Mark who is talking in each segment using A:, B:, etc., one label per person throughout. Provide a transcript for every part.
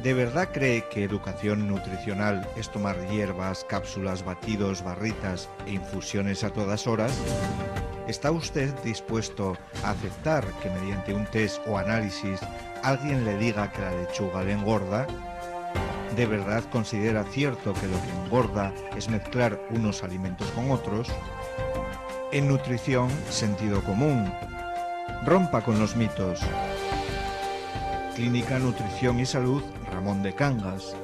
A: ¿De verdad cree que educación nutricional es tomar hierbas, cápsulas, batidos, barritas e infusiones a todas horas? ¿Está usted dispuesto a aceptar que mediante un test o análisis alguien le diga que la lechuga le engorda? ¿De verdad considera cierto que lo que engorda es mezclar unos alimentos con otros? En nutrición, sentido común. Rompa con los mitos. Clínica Nutrición y Salud Ramón de Cangas.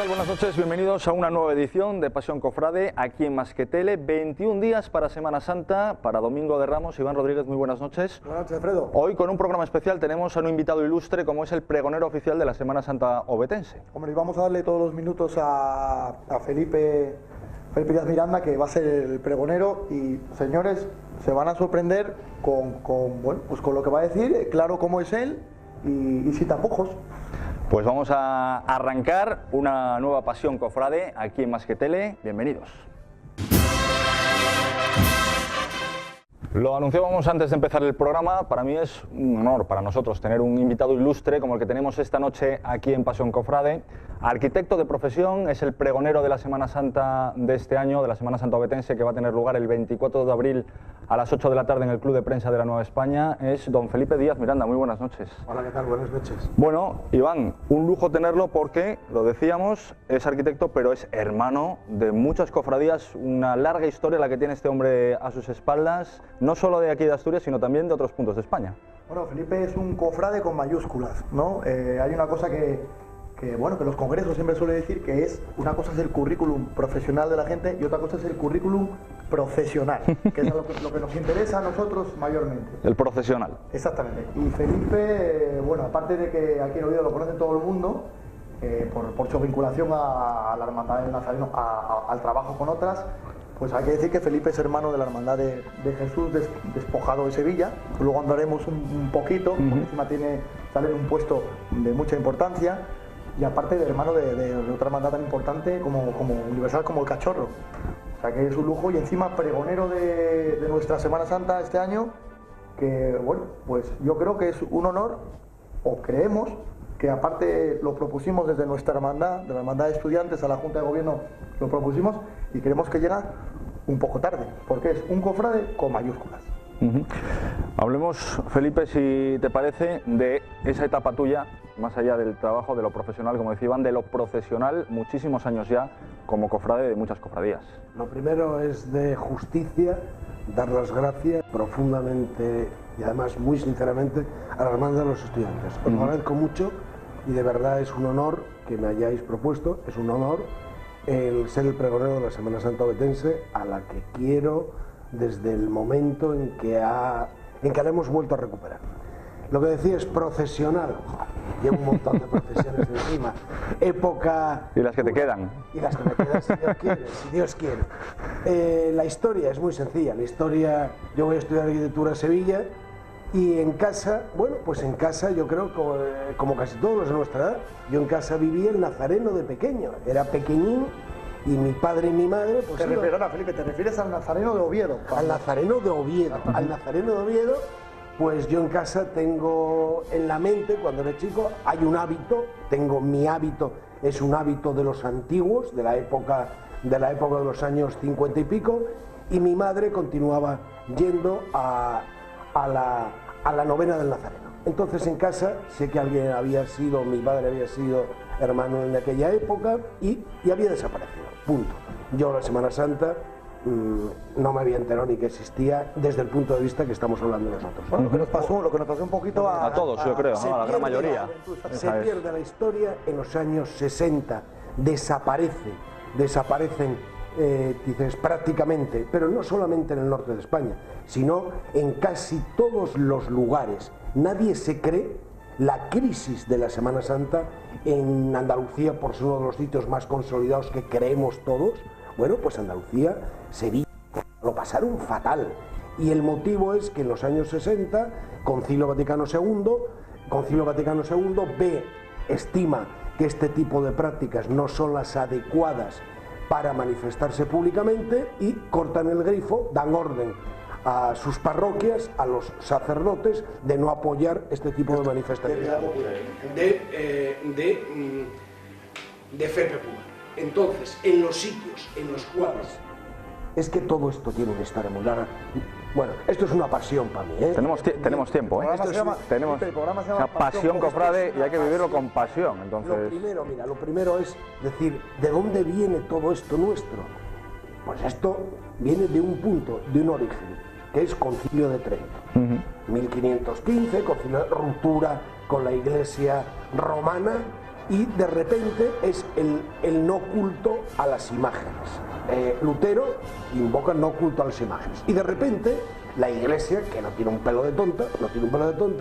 B: Buenas noches, bienvenidos a una nueva edición de Pasión Cofrade aquí en Más que Tele. 21 días para Semana Santa, para Domingo de Ramos. Iván Rodríguez, muy buenas noches.
C: Buenas noches, Alfredo.
B: Hoy con un programa especial tenemos a un invitado ilustre como es el pregonero oficial de la Semana Santa obetense.
C: Hombre, y vamos a darle todos los minutos a Felipe Díaz Miranda, que va a ser el pregonero, y señores, se van a sorprender con lo que va a decir, claro cómo es él y sin tapujos.
B: Pues vamos a arrancar una nueva Pasión Cofrade aquí en Más que Tele. Bienvenidos. Lo anunciábamos antes de empezar el programa. Para mí es un honor para nosotros tener un invitado ilustre como el que tenemos esta noche aquí en Pasión Cofrade. Arquitecto de profesión, es el pregonero de la Semana Santa de este año, de la Semana Santa obetense, que va a tener lugar el 24 de abril a las 8 de la tarde en el Club de Prensa de la Nueva España. Es don Felipe Díaz Miranda. Muy buenas noches.
C: Hola, ¿qué tal? Buenas noches.
B: Bueno, Iván, un lujo tenerlo porque, lo decíamos, es arquitecto, pero es hermano de muchas cofradías, una larga historia la que tiene este hombre a sus espaldas, no solo de aquí de Asturias, sino también de otros puntos de España.
C: Bueno, Felipe es un cofrade con mayúsculas, ¿no? Hay una cosa que los congresos siempre suelen decir, que es una cosa es el currículum profesional de la gente y otra cosa es el currículum profesional, que es lo que nos interesa a nosotros mayormente.
B: El profesional.
C: Exactamente. Y Felipe, aparte de que aquí en Oviedo lo conoce todo el mundo, por su vinculación a la Hermandad del Nazareno, al trabajo con otras, pues hay que decir que Felipe es hermano de la Hermandad de Jesús Despojado de Sevilla. Luego andaremos un poquito, porque encima sale en un puesto de mucha importancia. Y aparte de hermano de otra hermandad tan importante como universal como el Cachorro. O sea que es un lujo, y encima pregonero de nuestra Semana Santa este año, que pues yo creo que es un honor, o creemos que aparte lo propusimos desde nuestra hermandad, de la Hermandad de Estudiantes a la Junta de Gobierno, lo propusimos y creemos que llega un poco tarde, porque es un cofrade con mayúsculas.
B: Hablemos, Felipe, si te parece, de esa etapa tuya, más allá del trabajo, de lo profesional, como decía Iván, de lo profesional, muchísimos años ya como cofrade de muchas cofradías.
D: Lo primero es de justicia, dar las gracias profundamente y además muy sinceramente a la Hermandad de los Estudiantes. Os lo agradezco mucho y de verdad es un honor que me hayáis propuesto, es un honor el ser el pregonero de la Semana Santa obetense, a la que quiero desde el momento en que la hemos vuelto a recuperar. Lo que decía es profesional. Llevo un montón de profesiones encima. Época...
B: Y las que te quedan.
D: Y las que me quedan, si Dios quiere. La historia es muy sencilla. La historia... Yo voy a estudiar arquitectura en Sevilla y en casa, pues en casa yo creo, como casi todos los de nuestra edad, yo en casa vivía el nazareno de pequeño. Era pequeñín. Y mi padre y mi madre... Pues
C: Perdona, Felipe, ¿te refieres al Nazareno de Oviedo?
D: Al Nazareno de Oviedo. Al Nazareno de Oviedo, pues yo en casa tengo en la mente, cuando era chico, hay un hábito, mi hábito es un hábito de los antiguos, de la época de los años 50 y pico, y mi madre continuaba yendo a la novena del Nazareno. Entonces en casa sé que mi padre había sido hermano en aquella época y había desaparecido, punto. Yo la Semana Santa no me había enterado ni que existía desde el punto de vista que estamos hablando nosotros.
C: Bueno, lo que nos pasó un poquito
B: a todos, yo creo, ¿no? A la gran mayoría.
D: Se pierde la historia en los años 60, desaparecen, dices, prácticamente, pero no solamente en el norte de España, sino en casi todos los lugares. Nadie se cree la crisis de la Semana Santa en Andalucía, por ser uno de los sitios más consolidados que creemos todos. Bueno, pues Andalucía, Sevilla, lo pasaron fatal. Y el motivo es que en los años 60, Concilio Vaticano II estima que este tipo de prácticas no son las adecuadas para manifestarse públicamente y cortan el grifo, dan orden a sus parroquias, a los sacerdotes, de no apoyar este tipo de manifestaciones. De fe popular. Entonces, en los sitios en los cuales es que todo esto tiene una historia muy larga. Bueno, esto es una pasión para mí, ¿eh?
B: Tenemos tiempo, ¿eh? Tenemos una pasión, cofrade, y hay que vivirlo con pasión. Entonces,
D: lo primero es decir, ¿de dónde viene todo esto nuestro? Pues esto viene de un punto, de un origen, que es Concilio de Trento. 1515, concilio, ruptura con la Iglesia romana, y de repente es el no culto a las imágenes. Lutero invoca el no culto a las imágenes, y de repente la Iglesia, que no tiene un pelo de tonta,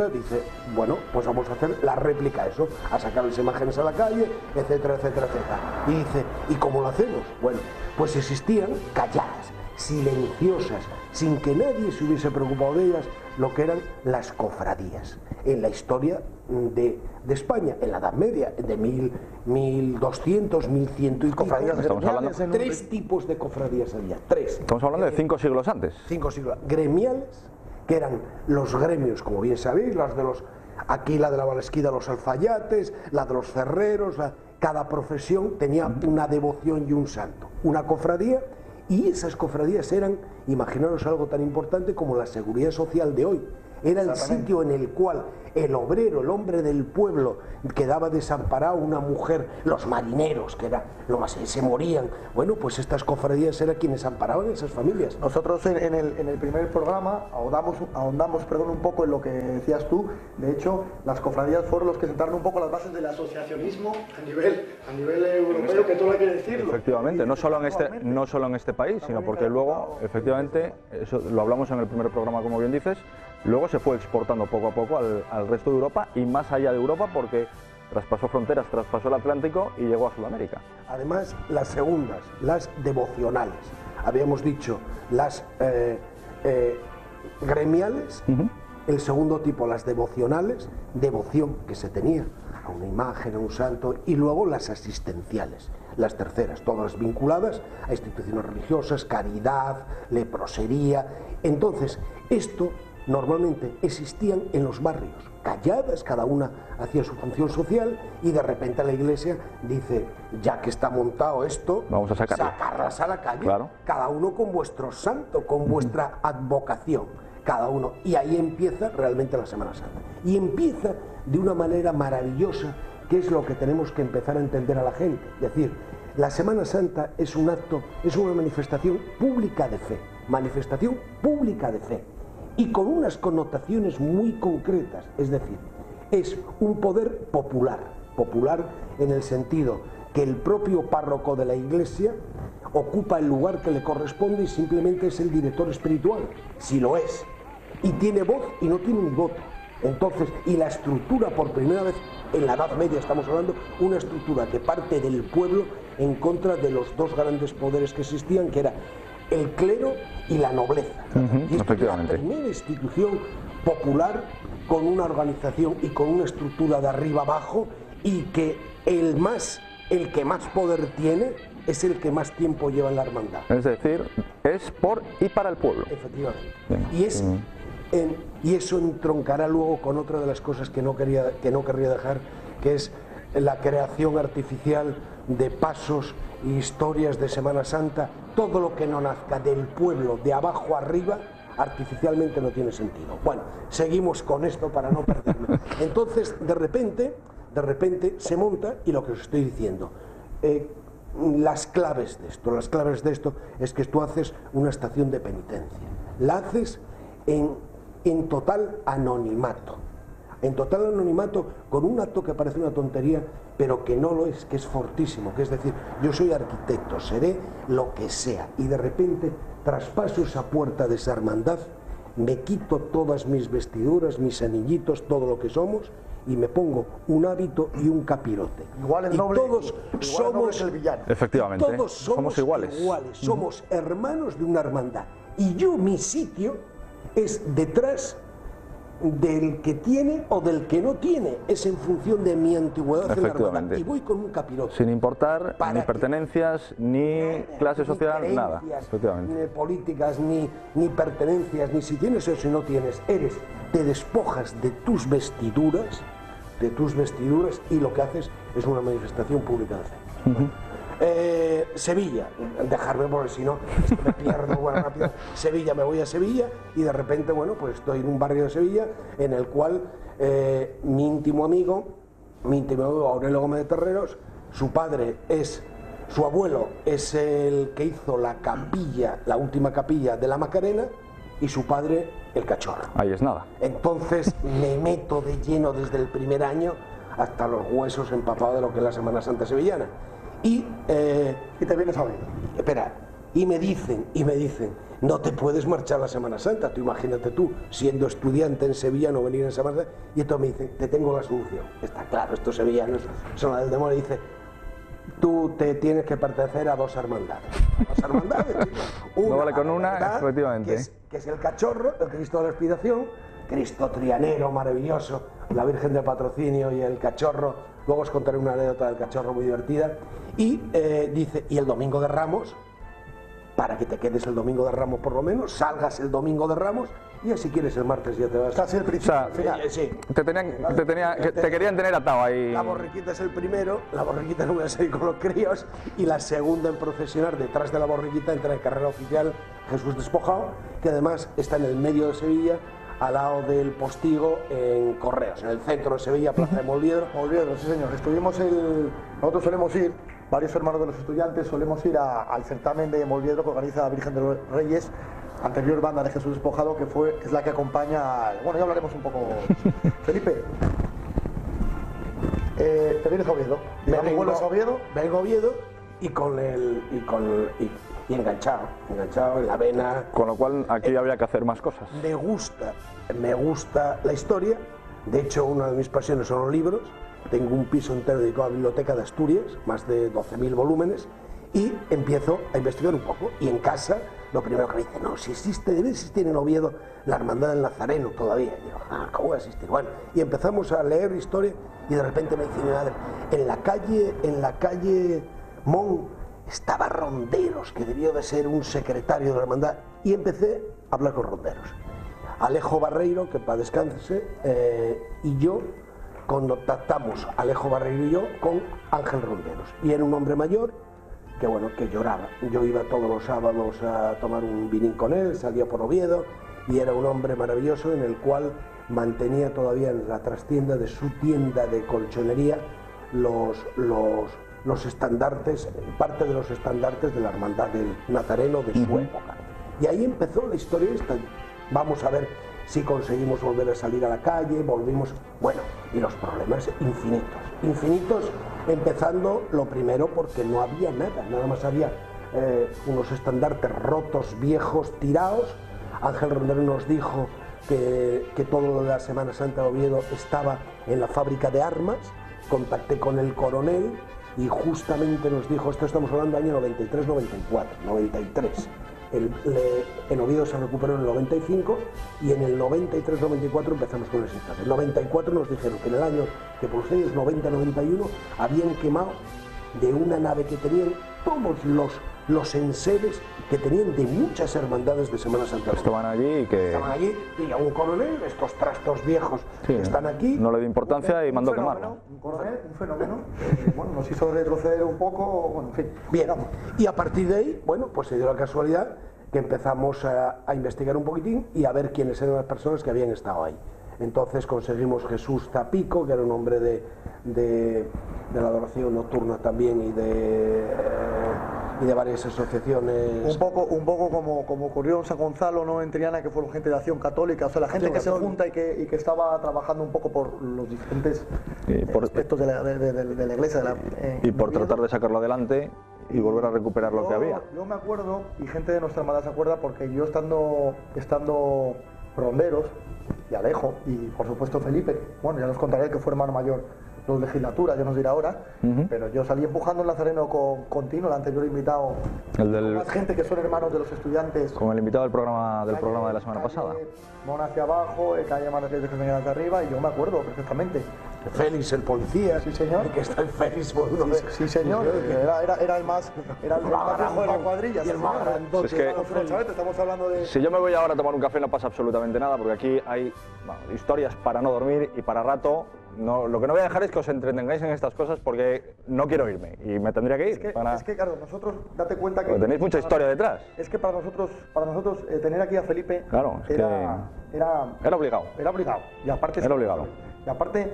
D: dice, bueno, pues vamos a hacer la réplica a eso, a sacar las imágenes a la calle, etcétera, etcétera, etcétera. Y dice, ¿y cómo lo hacemos? Bueno, pues existían calladas, silenciosas, sin que nadie se hubiese preocupado de ellas, lo que eran las cofradías. En la historia de España, en la Edad Media, de 1200, 1100 y
C: cofradías,
B: estamos hablando
D: de 3 tipos de cofradías había, 3.
B: Estamos hablando de 5 siglos antes.
D: 5 siglos. Gremiales, que eran los gremios, como bien sabéis, aquí la de la Valesquida, los alfayates, la de los ferreros, cada profesión tenía una devoción y un santo. Una cofradía. Y esas cofradías eran, imaginaros algo tan importante como la seguridad social de hoy. Era el sitio en el cual el obrero, el hombre del pueblo, quedaba desamparado, una mujer, los marineros, que era lo más, se morían. Bueno, pues estas cofradías eran quienes amparaban a esas familias.
C: Nosotros en el primer programa ahondamos un poco en lo que decías tú. De hecho, las cofradías fueron los que sentaron un poco las bases del asociacionismo a nivel europeo, que todo hay que decirlo.
B: Efectivamente, no solo en este país, sino porque luego, efectivamente, eso lo hablamos en el primer programa, como bien dices, luego se fue exportando poco a poco al resto de Europa y más allá de Europa, porque traspasó fronteras, traspasó el Atlántico y llegó a Sudamérica.
D: Además, las segundas, las devocionales, habíamos dicho las gremiales, el segundo tipo, las devocionales, devoción que se tenía a una imagen, a un santo, y luego las asistenciales, las terceras, todas vinculadas a instituciones religiosas, caridad, leprosería. Entonces, esto normalmente existían en los barrios, calladas, cada una hacía su función social, y de repente la Iglesia dice, ya que está montado esto,
B: vamos a
D: sacarlas a la calle,
B: claro,
D: cada uno con vuestro santo, con vuestra advocación, cada uno. Y ahí empieza realmente la Semana Santa. Y empieza de una manera maravillosa, que es lo que tenemos que empezar a entender a la gente. Es decir, la Semana Santa es un acto, es una manifestación pública de fe, y con unas connotaciones muy concretas, es decir, es un poder popular en el sentido que el propio párroco de la Iglesia ocupa el lugar que le corresponde y simplemente es el director espiritual, si lo es, y tiene voz y no tiene ni voto. Entonces, y la estructura, por primera vez en la Edad Media estamos hablando, una estructura que parte del pueblo en contra de los dos grandes poderes que existían, que era el clero y la nobleza. Y esto es la primera institución popular con una organización y con una estructura de arriba abajo, y que el que más poder tiene es el que más tiempo lleva en la hermandad.
B: Es decir, es por y para el pueblo.
D: Efectivamente. Y eso entroncará luego con otra de las cosas que no querría dejar, que es la creación artificial de pasos y historias de Semana Santa. Todo lo que no nazca del pueblo de abajo arriba artificialmente no tiene sentido. Bueno, seguimos con esto para no perderme. Entonces, de repente se monta, y lo que os estoy diciendo, las claves de esto. Las claves de esto es que tú haces una estación de penitencia. La haces en total anonimato. En total anonimato, con un acto que parece una tontería, pero que no lo es, que es fortísimo, que es decir, yo soy arquitecto, seré lo que sea, y de repente traspaso esa puerta de esa hermandad, me quito todas mis vestiduras, mis anillitos, todo lo que somos, y me pongo un hábito y un capirote.
C: Igual el
D: y
C: noble,
D: todos somos
C: el villano.
B: Efectivamente,
D: todos somos iguales. Somos hermanos de una hermandad. Y yo, mi sitio es detrás del que tiene o del que no tiene, es en función de mi antigüedad en la hermandad, y voy con un capirote.
B: Sin importar ni pertenencias, ni clase social, nada.
D: Ni políticas, ni pertenencias, ni si tienes o si no tienes, te despojas de tus vestiduras, y lo que haces es una manifestación pública de fe. Sevilla, dejarme porque si no es que me pierdo, bueno, rápido. Sevilla, me voy a Sevilla y de repente, bueno, pues estoy en un barrio de Sevilla en el cual mi íntimo amigo Aurelio Gómez de Terreros, su abuelo es el que hizo la capilla, la última capilla de la Macarena, y su padre el Cachorro.
B: Ahí es nada.
D: Entonces me meto de lleno desde el primer año hasta los huesos empapado de lo que es la Semana Santa sevillana. Y
C: te vienes a ver.
D: Espera, y me dicen, no te puedes marchar la Semana Santa. Tú imagínate tú, siendo estudiante en Sevilla, no venir en Semana Santa. Y entonces me dicen, te tengo la solución. Está claro, estos sevillanos son la del demonio. Y dice, tú te tienes que pertenecer a dos hermandades.
B: No vale con una, efectivamente.
D: Que es el Cachorro, el Cristo de la Expiración, Cristo trianero, maravilloso, la Virgen del Patrocinio y el Cachorro. Luego os contaré una anécdota del Cachorro muy divertida. Y dice, y el Domingo de Ramos, para que te quedes el Domingo de Ramos por lo menos, salgas el Domingo de Ramos, y si quieres el martes ya te vas.
C: Casi el principio.
B: O sea, sí. Te querían tener atado ahí.
D: La borriquita es el primero, la borriquita no voy a salir con los críos, y la segunda en procesionar detrás de la borriquita entra en carrera oficial Jesús Despojado, que además está en el medio de Sevilla, al lado del Postigo, en Correos, en el centro de Sevilla, Plaza de Molviedro.
C: Molviedro, sí señor. Nosotros solemos ir, varios hermanos de los estudiantes, solemos ir al certamen de Molviedro que organiza la Virgen de los Reyes, anterior banda de Jesús Despojado, que es la que acompaña. Bueno, ya hablaremos un poco. Felipe, ¿te vienes a Oviedo? ¿Vuelves a Oviedo?
D: Vengo a Oviedo y enganchado en la vena.
B: Con lo cual aquí había que hacer más cosas.
D: Me gusta la historia. De hecho, una de mis pasiones son los libros. Tengo un piso entero dedicado a la Biblioteca de Asturias, más de 12.000 volúmenes, y empiezo a investigar un poco. Y en casa, lo primero que me dice, no, si existe, debe existir en Oviedo la Hermandad del Nazareno todavía. Y digo, ¿cómo va a existir? Bueno, y empezamos a leer historia, y de repente me dice mi madre, en la calle Mon, estaba Ronderos, que debió de ser un secretario de la hermandad, y empecé a hablar con Ronderos. Alejo Barreiro, que para descanse, y yo contactamos, Alejo Barreiro y yo, con Ángel Ronderos. Y era un hombre mayor que lloraba. Yo iba todos los sábados a tomar un vinín con él, salía por Oviedo, y era un hombre maravilloso en el cual mantenía todavía en la trastienda de su tienda de colchonería los estandartes, parte de los estandartes de la hermandad del Nazareno de su época. Y ahí empezó la historia esta. Vamos a ver si conseguimos volver a salir a la calle, volvimos. Bueno, y los problemas infinitos, empezando lo primero porque no había nada más había unos estandartes rotos, viejos, tirados. Ángel Rondero nos dijo que todo lo de la Semana Santa de Oviedo estaba en la fábrica de armas. Contacté con el coronel y justamente nos dijo, esto estamos hablando del año 93. En Oviedo se recuperó en el 95 y en el 93-94 empezamos con el sistema. En el 94 nos dijeron que en el año, que por los años 90-91 habían quemado de una nave que tenían todos los enseres que tenían de muchas hermandades de Semana Santa.
B: Estaban allí
D: y a un coronel, estos trastos viejos que están aquí.
B: No le dio importancia y mandó quemarlo.
C: Un coronel, un fenómeno, bueno, nos hizo retroceder un poco, bueno, en fin.
D: Bien, y a partir de ahí, bueno, pues se dio la casualidad que empezamos a investigar un poquitín y a ver quiénes eran las personas que habían estado ahí. Entonces conseguimos Jesús Zapico, que era un hombre de la adoración nocturna también y de varias asociaciones.
C: Un poco como ocurrió en San Gonzalo, ¿no? En Triana, que fueron gente de Acción Católica, o sea, la gente que se junta y que estaba trabajando un poco por los diferentes aspectos de la iglesia.
B: Y por tratar de sacarlo adelante y volver a recuperar lo que había.
C: Yo me acuerdo, y gente de nuestra hermandad se acuerda, porque yo estando ronderos, y Alejo, y por supuesto Felipe, bueno, ya nos contaré que fue hermano mayor de legislatura, ya nos dirá ahora, pero yo salí empujando el Nazareno con Tino, el anterior invitado, con más gente que son hermanos de los estudiantes.
B: Con el invitado del programa de la semana pasada.
C: Mona hacia abajo, calle Manuel de Jesús hacia arriba, y yo me acuerdo perfectamente.
D: Félix, el policía,
C: sí señor,
D: que está en Félix,
C: sí señor, era el más bajo de la cuadrilla,
D: y el más grandote.
B: Es que,
C: estamos hablando de...
B: Si yo me voy ahora a tomar un café no pasa absolutamente nada, porque aquí hay historias para no dormir y para rato. No, lo que no voy a dejar es que os entretengáis en estas cosas, porque no quiero irme y me tendría que ir.
C: Es que claro, nosotros, date cuenta que...
B: Porque tenéis mucha historia detrás.
C: Es que para nosotros tener aquí a Felipe,
B: claro, era obligado.
C: Era obligado. Y aparte,
B: era obligado.
C: Y aparte,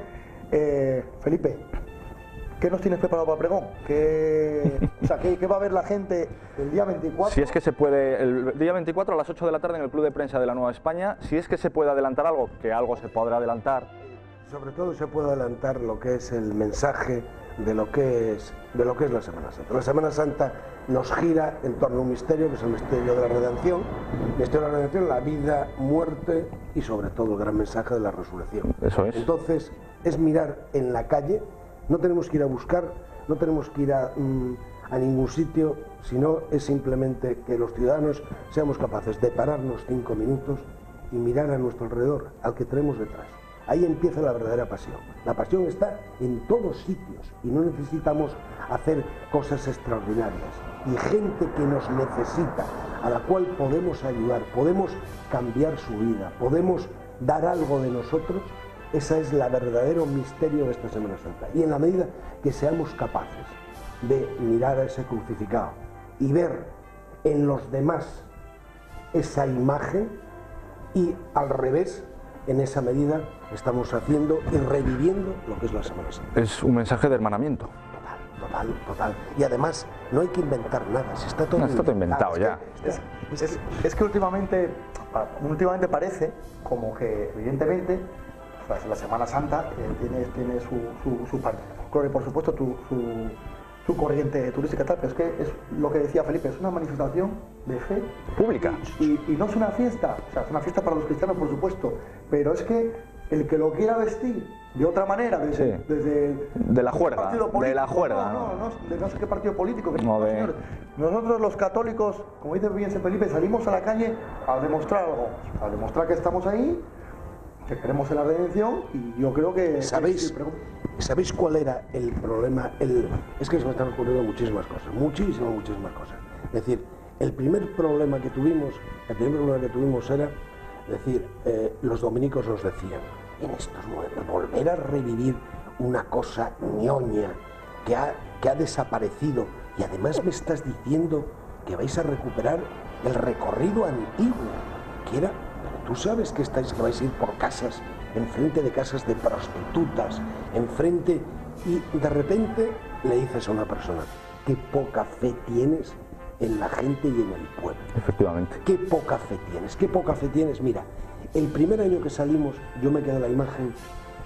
C: Felipe, ¿qué nos tienes preparado para el pregón? ¿Qué va a ver la gente el día 24?
B: Si es que se puede, el día 24 a las 8 de la tarde en el Club de Prensa de la Nueva España, si es que se puede adelantar algo, que algo se podrá adelantar.
D: Sobre todo se puede adelantar lo que es el mensaje de lo que es la Semana Santa. La Semana Santa nos gira en torno a un misterio, que es el misterio de la redención. El misterio de la redención, la vida, muerte y sobre todo el gran mensaje de la resurrección.
B: Eso es.
D: Entonces, es mirar en la calle, no tenemos que ir a buscar, no tenemos que ir a ningún sitio, sino es simplemente que los ciudadanos seamos capaces de pararnos 5 minutos y mirar a nuestro alrededor, al que tenemos detrás. Ahí empieza la verdadera pasión. La pasión está en todos sitios y no necesitamos hacer cosas extraordinarias. Y gente que nos necesita, a la cual podemos ayudar, podemos cambiar su vida, podemos dar algo de nosotros, ese es el verdadero misterio de esta Semana Santa. Y en la medida que seamos capaces de mirar a ese crucificado y ver en los demás esa imagen, y al revés, en esa medida estamos haciendo y reviviendo lo que es la Semana Santa.
B: Es un mensaje de hermanamiento.
D: Total. Y además no hay que inventar nada, si está todo
B: inventado ya.
C: Es que últimamente parece como que evidentemente la Semana Santa tiene su parte de folclore, por supuesto su corriente turística tal, pero es que es lo que decía Felipe, es una manifestación de fe
B: pública
C: y no es una fiesta, o sea, es una fiesta para los cristianos, por supuesto, pero es que el que lo quiera vestir de otra manera, desde
B: de la juerga,
C: no sé qué partido político, señor. Nosotros los católicos, como dice bien Felipe, salimos a la calle a demostrar algo, a demostrar que estamos ahí, que queremos en la redención, y yo creo que...
D: ¿Sabéis cuál era el problema? Es que se me están ocurriendo muchísimas cosas. Es decir, el primer problema que tuvimos era, los dominicos nos decían, en estos momentos, volver a revivir una cosa ñoña que ha desaparecido, y además me estás diciendo que vais a recuperar el recorrido antiguo, que era... Tú sabes que vais a ir por casas, enfrente de casas de prostitutas, enfrente, y de repente le dices a una persona, qué poca fe tienes en la gente y en el pueblo.
B: Efectivamente.
D: Qué poca fe tienes. Mira, el primer año que salimos, yo me quedé la imagen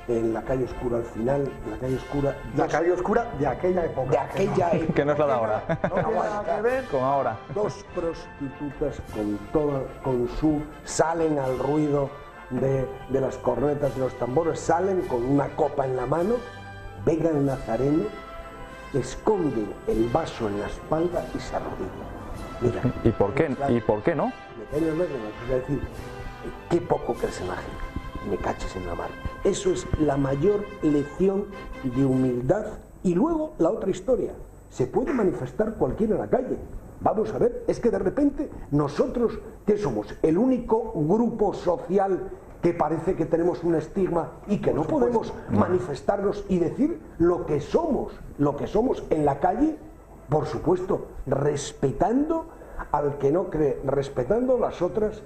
D: en la calle oscura al final, en la calle oscura
C: de aquella época.
B: Que no es la de ahora.
C: No tiene nada que ver
B: con ahora.
D: 2 prostitutas salen al ruido de las cornetas y los tambores, salen con una copa en la mano, venga el nazareno, esconde el vaso en la espalda y se arrodilla. Mira,
B: ¿Y por qué no?
D: Es decir, qué poco crees en la gente. Me caches en la mar. Eso es la mayor lección de humildad. Y luego la otra historia, se puede manifestar cualquiera en la calle. Vamos a ver, es que de repente nosotros, ¿qué somos? El único grupo social que parece que tenemos un estigma y que no podemos manifestarnos y decir lo que somos en la calle, por supuesto, respetando al que no cree, respetando las otras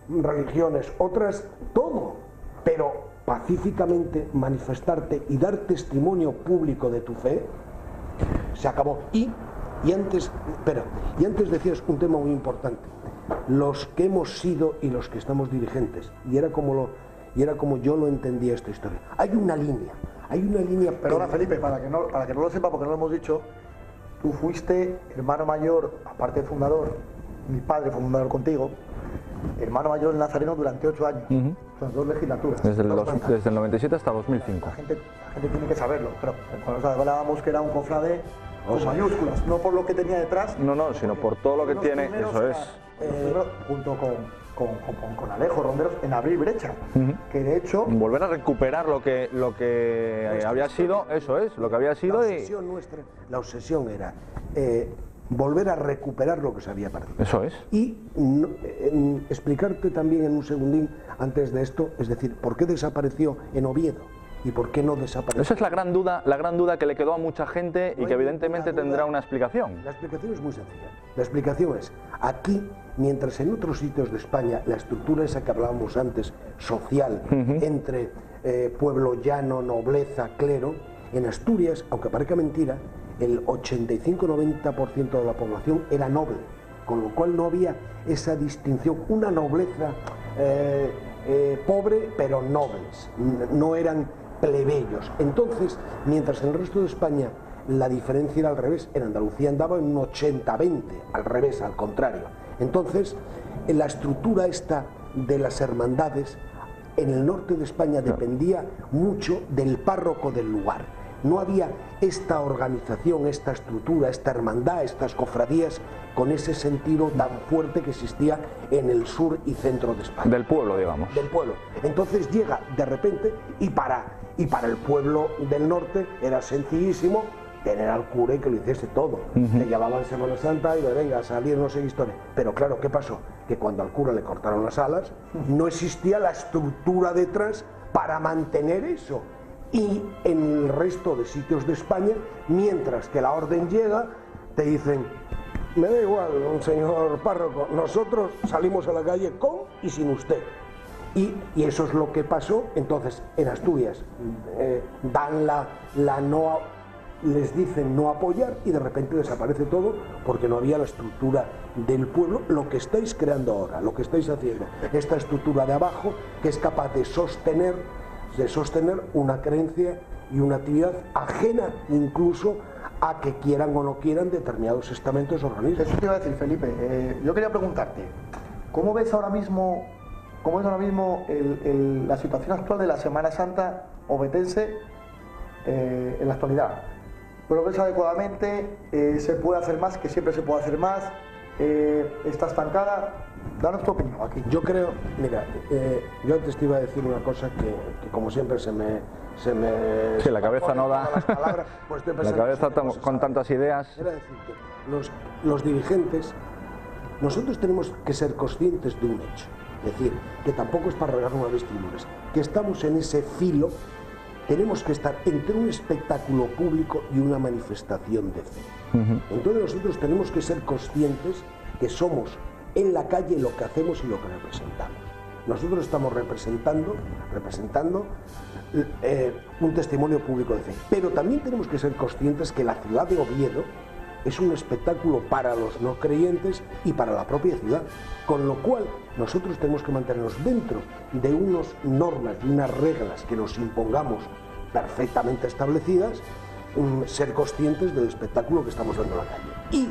D: religiones, otras, todo. pero pacíficamente manifestarte y dar testimonio público de tu fe, se acabó. Y antes decías un tema muy importante, los que hemos sido y los que estamos dirigentes, y era como yo lo entendía esta historia. Hay una línea.
C: Perdona, Felipe, para que no lo sepa, porque no lo hemos dicho, tú fuiste hermano mayor, aparte de fundador, mi padre fue fundador contigo, hermano mayor del Nazareno durante 8 años, durante 2 legislaturas.
B: Desde el 97 hasta 2005.
C: La gente tiene que saberlo, pero cuando hablábamos que era un cofrade con mayúsculas, no por lo que tenía detrás.
B: No, sino por todo lo que tiene, eso es.
C: Junto con Alejo Ronderos en abrir brecha, que de hecho...
B: Volver a recuperar lo que había sido, eso es, lo que había sido.
D: La obsesión era volver a recuperar lo que se había perdido.
B: Eso es.
D: Y explicarte también en un segundín antes de esto, es decir, ¿por qué desapareció en Oviedo? ¿Y por qué no desapareció?
B: Esa es la gran duda que le quedó a mucha gente y que evidentemente tendrá una explicación.
D: La explicación es muy sencilla. La explicación es, aquí, mientras en otros sitios de España la estructura esa que hablábamos antes, social, entre pueblo llano, nobleza, clero, en Asturias, aunque parezca mentira, el 85-90% de la población era noble, con lo cual no había esa distinción, una nobleza pobre pero nobles, no eran plebeyos. Entonces, mientras en el resto de España la diferencia era al revés, en Andalucía andaba en un 80-20, al revés, al contrario. Entonces, la estructura esta de las hermandades en el norte de España dependía mucho del párroco del lugar. No había esta organización, esta estructura, esta hermandad, estas cofradías con ese sentido tan fuerte que existía en el sur y centro de España.
B: Del pueblo, digamos.
D: Del pueblo. Entonces llega de repente y para el pueblo del norte era sencillísimo tener al cura y que lo hiciese todo. Le llamaban Semana Santa y venga a salir, no sé qué historia. Pero claro, ¿qué pasó? Que cuando al cura le cortaron las alas, no existía la estructura detrás para mantener eso. Y en el resto de sitios de España, mientras que la orden llega, te dicen, me da igual, señor párroco, nosotros salimos a la calle con y sin usted. Y eso es lo que pasó. Entonces, en Asturias dan les dicen no apoyar y de repente desaparece todo porque no había la estructura del pueblo, lo que estáis creando ahora, lo que estáis haciendo, esta estructura de abajo que es capaz de sostener una creencia y una actividad ajena incluso a que quieran o no quieran determinados estamentos o organismos.
C: Eso te iba a decir, Felipe. Yo quería preguntarte, ¿cómo ves ahora mismo la situación actual de la Semana Santa obetense en la actualidad? ¿Lo ves adecuadamente? ¿Se puede hacer más? ¿Que siempre se puede hacer más? ¿Está estancada? Danos tu opinión aquí.
D: Yo creo, mira, yo antes te iba a decir una cosa que como siempre se me
B: sí, la cabeza no da.
D: Las palabras, pues
B: la cabeza con tantas ideas.
D: Era decirte, los dirigentes, nosotros tenemos que ser conscientes de un hecho. Es decir, que tampoco es para regarnos a vestiduras, que estamos en ese filo, tenemos que estar entre un espectáculo público y una manifestación de fe. Entonces nosotros tenemos que ser conscientes que somos en la calle lo que hacemos y lo que representamos. Nosotros estamos representando un testimonio público de fe, pero también tenemos que ser conscientes que la ciudad de Oviedo es un espectáculo para los no creyentes y para la propia ciudad, con lo cual nosotros tenemos que mantenernos dentro de unas normas y unas reglas que nos impongamos perfectamente establecidas, ser conscientes del espectáculo que estamos dando en la calle y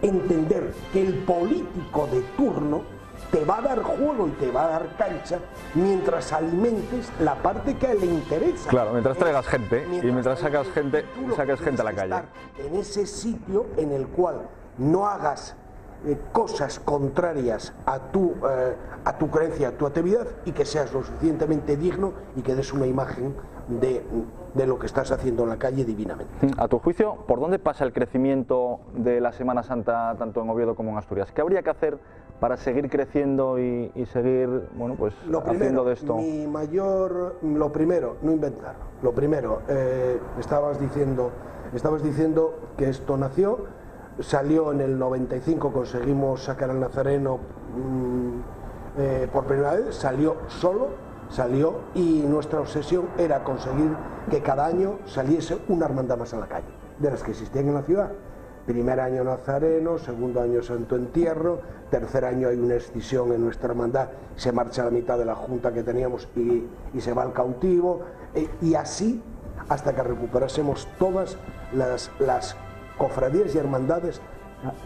D: entender que el político de turno te va a dar juego y te va a dar cancha mientras alimentes la parte que le interesa.
B: Claro, mientras traigas gente y mientras saques gente a la calle.
D: En ese sitio en el cual no hagas cosas contrarias a tu creencia, a tu actividad y que seas lo suficientemente digno y que des una imagen de lo que estás haciendo en la calle divinamente.
B: A tu juicio, ¿por dónde pasa el crecimiento de la Semana Santa tanto en Oviedo como en Asturias? ¿Qué habría que hacer para seguir creciendo y seguir, bueno, pues haciendo de esto?
D: Lo primero, no inventarlo. Lo primero, estabas diciendo que esto nació, salió en el 95, conseguimos sacar al Nazareno por primera vez, salió solo, salió, y nuestra obsesión era conseguir que cada año saliese una hermandad más a la calle, de las que existían en la ciudad. Primer año Nazareno, segundo año Santo Entierro, tercer año hay una escisión en nuestra hermandad, se marcha la mitad de la junta que teníamos y se va al cautivo, y así hasta que recuperásemos todas las cofradías y hermandades.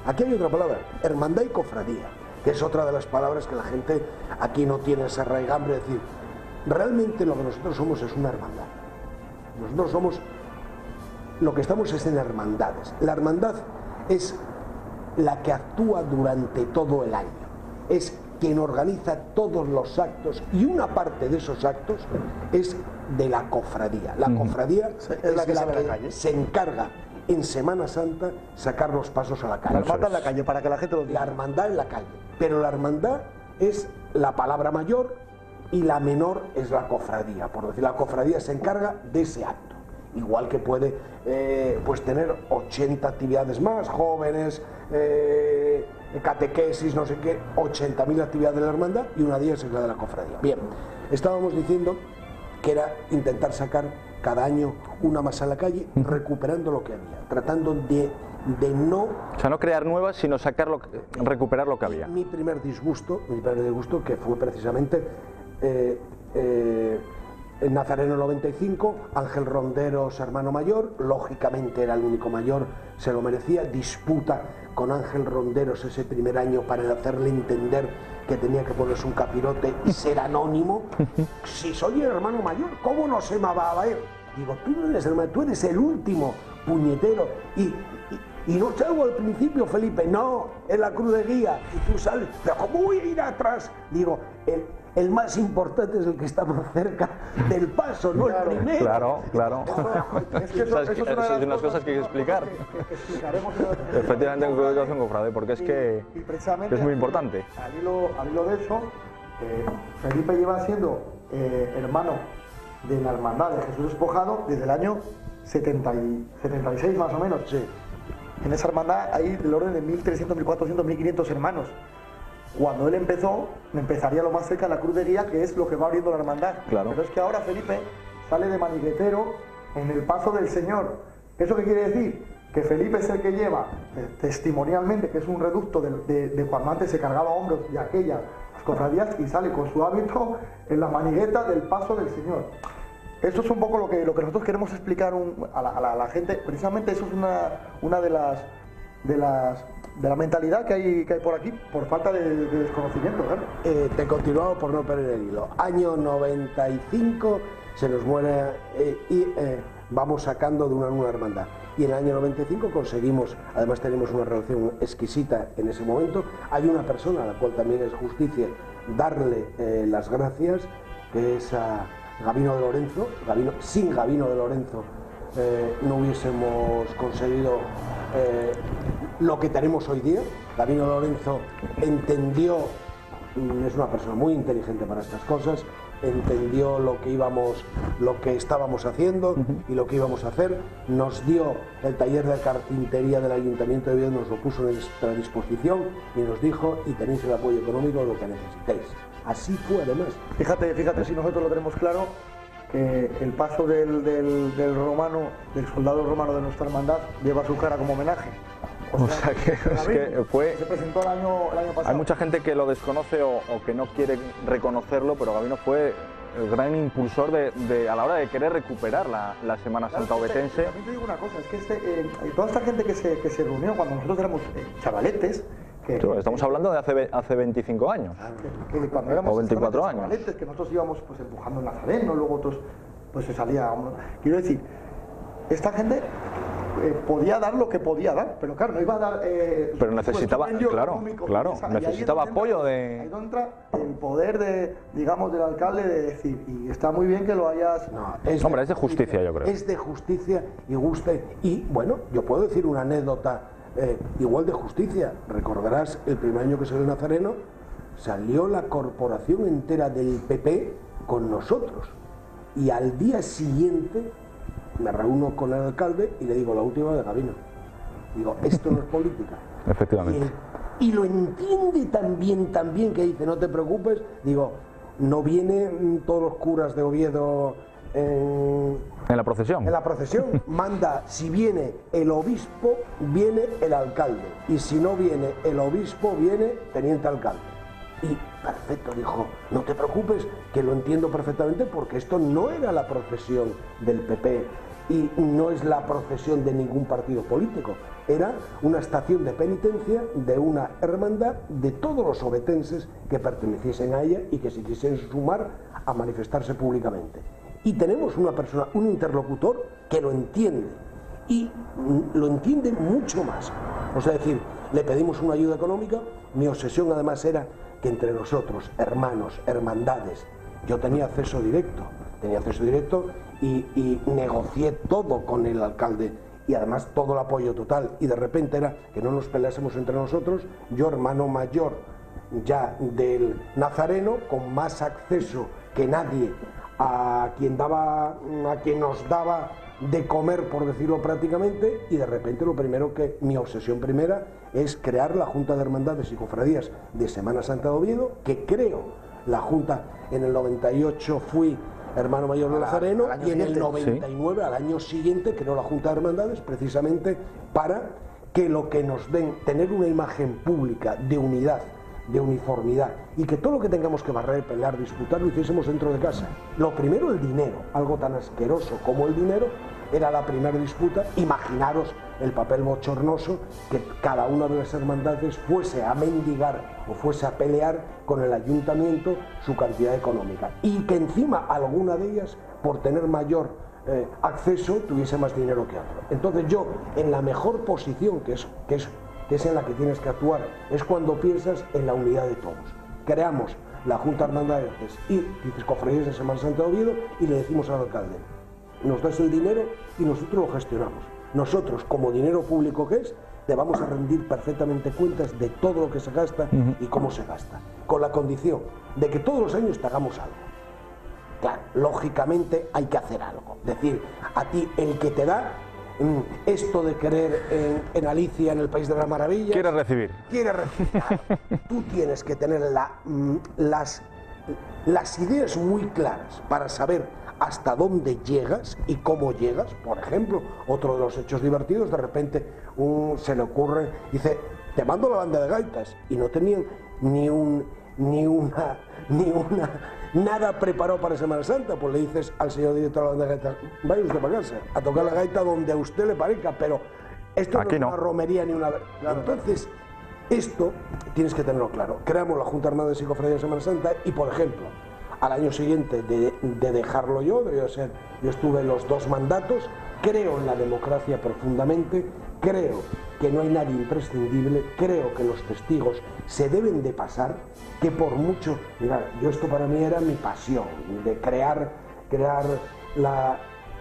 D: Aquí hay otra palabra, hermandad y cofradía, que es otra de las palabras que la gente aquí no tiene esa raigambre de decir, realmente lo que nosotros somos es una hermandad. Nosotros somos, lo que estamos es en hermandades. La hermandad es la que actúa durante todo el año, es quien organiza todos los actos, y una parte de esos actos es de la cofradía. La cofradía es la que se encarga en Semana Santa sacar los pasos a la calle.
C: La hermandad en la calle, para que la gente lo diga.
D: La hermandad en la calle, pero la hermandad es la palabra mayor y la menor es la cofradía. Por decir, la cofradía se encarga de ese acto, igual que puede pues tener 80 actividades más, jóvenes, catequesis, no sé qué, 80.000 actividades de la hermandad, y una de ellas es la de la cofradía. Bien, estábamos diciendo que era intentar sacar cada año una más a la calle, recuperando lo que había, tratando de no...
B: O sea, no crear nuevas, sino recuperar lo que había.
D: Mi primer disgusto, que fue precisamente en Nazareno 95, Ángel Ronderos, hermano mayor, lógicamente era el único mayor, se lo merecía, disputa con Ángel Ronderos ese primer año para hacerle entender que tenía que ponerse un capirote y ser anónimo. Si soy el hermano mayor, ¿cómo no se me va a ver? Digo, tú no eres el hermano, tú eres el último puñetero, y no salgo al principio, Felipe, no, en la cruz de guía, y tú sales, pero ¿cómo voy a ir atrás? Digo, el más importante es el que está más cerca del paso, no el primero.
B: Claro.
C: Es que eso es una
B: de las cosas que hay que explicar.
C: Que explicaremos
B: Efectivamente, en Comunicación Cofrade, porque es que es muy importante.
C: Al hilo de eso, Felipe lleva siendo hermano de la hermandad de Jesús Despojado desde el año 76 más o menos.
D: Sí.
C: En esa hermandad hay del orden de 1.300, 1.400, 1.500 hermanos. Cuando él empezó, empezaría lo más cerca de la cruz de guía, que es lo que va abriendo la hermandad.
B: Claro.
C: Pero es que ahora Felipe sale de maniguetero en el paso del Señor. ¿Eso qué quiere decir? Que Felipe es el que lleva, testimonialmente, que es un reducto de cuando antes se cargaba hombros de aquellas cofradías, y sale con su hábito en la manigueta del paso del Señor. Esto es un poco lo que nosotros queremos explicar a la gente. Precisamente eso es una de la mentalidad que hay por aquí, por falta de desconocimiento, claro.
D: Te continuamos por no perder el hilo. Año 95 se nos muere y vamos sacando de una hermandad. Y en el año 95 conseguimos, además tenemos una relación exquisita en ese momento. Hay una persona a la cual también es justicia darle las gracias, que es a Gabino de Lorenzo. Sin Gabino de Lorenzo no hubiésemos conseguido lo que tenemos hoy día. Gabino de Lorenzo entendió, es una persona muy inteligente para estas cosas, entendió lo que estábamos haciendo y lo que íbamos a hacer. Nos dio el taller de carpintería del Ayuntamiento de Oviedo, nos lo puso a nuestra disposición y nos dijo, y tenéis el apoyo económico de lo que necesitéis. Así fue además.
C: Fíjate si nosotros lo tenemos claro, que el paso del soldado romano de nuestra hermandad lleva su cara como homenaje.
B: O sea que
C: se presentó el año pasado.
B: Hay mucha gente que lo desconoce o que no quiere reconocerlo, pero Gabino fue el gran impulsor a la hora de querer recuperar la Semana Santa ovetense.
C: También te digo una cosa, es que toda esta gente que se reunió cuando nosotros éramos chavaletes,
B: estamos hablando de hace 25 años.
C: Que cuando éramos
B: o 24 años.
C: Chavaletes, que nosotros íbamos pues empujando el Nazareno, luego otros pues se salía. Quiero decir, esta gente podía dar lo que podía dar, pero claro, no iba a dar.
B: Pero necesitaba, necesitaba apoyo de.
C: Ahí entra el poder del alcalde de decir, y está muy bien que lo hayas.
D: No,
B: es de justicia, yo creo.
D: Es de justicia y guste. Y bueno, yo puedo decir una anécdota igual de justicia. Recordarás el primer año que salió el Nazareno, salió la corporación entera del PP con nosotros. Y al día siguiente me reúno con el alcalde y le digo la última de Gabino. Digo, esto no es política.
B: Efectivamente.
D: Y lo entiende también que dice, no te preocupes. Digo, no vienen todos los curas de Oviedo en
B: la procesión.
D: En la procesión manda, si viene el obispo, viene el alcalde, y si no viene el obispo, viene teniente alcalde. Y perfecto, dijo, no te preocupes, que lo entiendo perfectamente, porque esto no era la procesión del PP y no es la procesión de ningún partido político, era una estación de penitencia de una hermandad de todos los ovetenses que perteneciesen a ella y que se quisiesen sumar a manifestarse públicamente. Y tenemos una persona, un interlocutor que lo entiende, y lo entiende mucho más. O sea, es decir, le pedimos una ayuda económica. Mi obsesión además era que entre nosotros, hermanos, hermandades, yo tenía acceso directo y negocié todo con el alcalde, y además todo el apoyo total, y de repente era que no nos peleásemos entre nosotros, yo hermano mayor ya del Nazareno, con más acceso que nadie a quien nos daba de comer, por decirlo prácticamente, y de repente mi obsesión primera es crear la Junta de Hermandades y Cofradías de Semana Santa de Oviedo, que creo la Junta. En el 98 fui hermano mayor del Nazareno, y en el 99, al año siguiente, creó la Junta de Hermandades, precisamente para que lo que nos den, tener una imagen pública de unidad, de uniformidad, y que todo lo que tengamos que barrer, pelear, disputar, lo hiciésemos dentro de casa. Lo primero, el dinero, algo tan asqueroso como el dinero, era la primera disputa. Imaginaros el papel bochornoso que cada una de las hermandades fuese a mendigar o fuese a pelear con el ayuntamiento su cantidad económica, y que encima alguna de ellas, por tener mayor acceso, tuviese más dinero que otra. Entonces yo, en la mejor posición, que es en la que tienes que actuar, es cuando piensas en la unidad de todos. Creamos la Junta de Hermandades y Cofradías de Semana Santa de Oviedo, y le decimos al alcalde, nos das el dinero y nosotros lo gestionamos. Nosotros, como dinero público que es, te vamos a rendir perfectamente cuentas de todo lo que se gasta y cómo se gasta, con la condición de que todos los años te hagamos algo. Claro, lógicamente hay que hacer algo. Es decir, a ti el que te da esto de querer en Alicia, en el País de las Maravillas,
B: ¿Quieres recibir?
D: Claro. Tú tienes que tener las ideas muy claras para saber hasta dónde llegas y cómo llegas. Por ejemplo, otro de los hechos divertidos, de repente se le ocurre, dice, te mando la banda de gaitas, y no tenían nada preparado para Semana Santa. Pues le dices al señor director de la banda de gaitas, vaya usted para casa a tocar la gaita donde a usted le parezca, pero esto no es una romería ni una... Entonces, esto tienes que tenerlo claro. Creamos la Junta de Hermandades y Cofradías de Semana Santa, y por ejemplo, al año siguiente de dejarlo yo estuve en los 2 mandatos. Creo en la democracia profundamente, creo que no hay nadie imprescindible, creo que los testigos se deben de pasar, que por mucho, mirad, esto para mí era mi pasión, de crear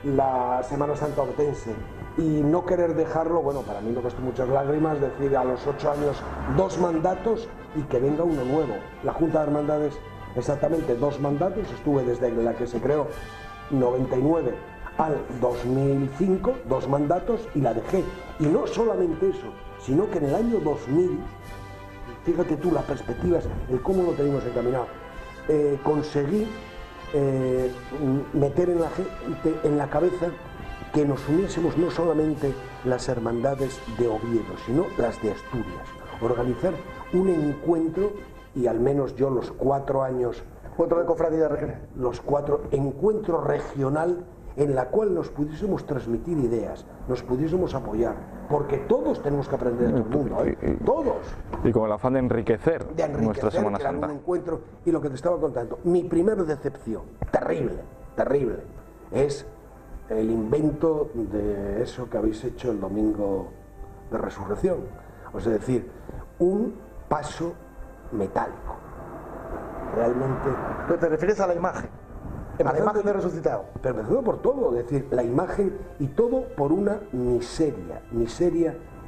D: la Semana Santa ovetense, y no querer dejarlo. Bueno, para mí me costó muchas lágrimas decir a los 8 años 2 mandatos y que venga uno nuevo. La Junta de Hermandades, exactamente 2 mandatos, estuve desde la que se creó, 99 al 2005, 2 mandatos, y la dejé. Y no solamente eso, sino que en el año 2000, fíjate tú las perspectivas, el cómo lo teníamos encaminado, conseguí meter en la gente, en la cabeza, que nos uniésemos no solamente las hermandades de Oviedo, sino las de Asturias. Organizar un encuentro, y al menos yo los 4 años...
C: ¿Encuentro de cofradía regional?
D: Los 4 encuentro regional, en la cual nos pudiésemos transmitir ideas, nos pudiésemos apoyar, porque todos tenemos que aprender de todo el mundo, todos.
B: Y con el afán de enriquecer nuestra Semana Santa.
D: Un encuentro. Y lo que te estaba contando, mi primera decepción, terrible, es el invento de eso que habéis hecho el domingo de Resurrección. O sea, es decir, un paso metálico. Realmente...
C: ¿Pero te refieres a la imagen? A la imagen de resucitado.
D: Pero empezando por todo, es decir, la imagen, y todo por una miseria,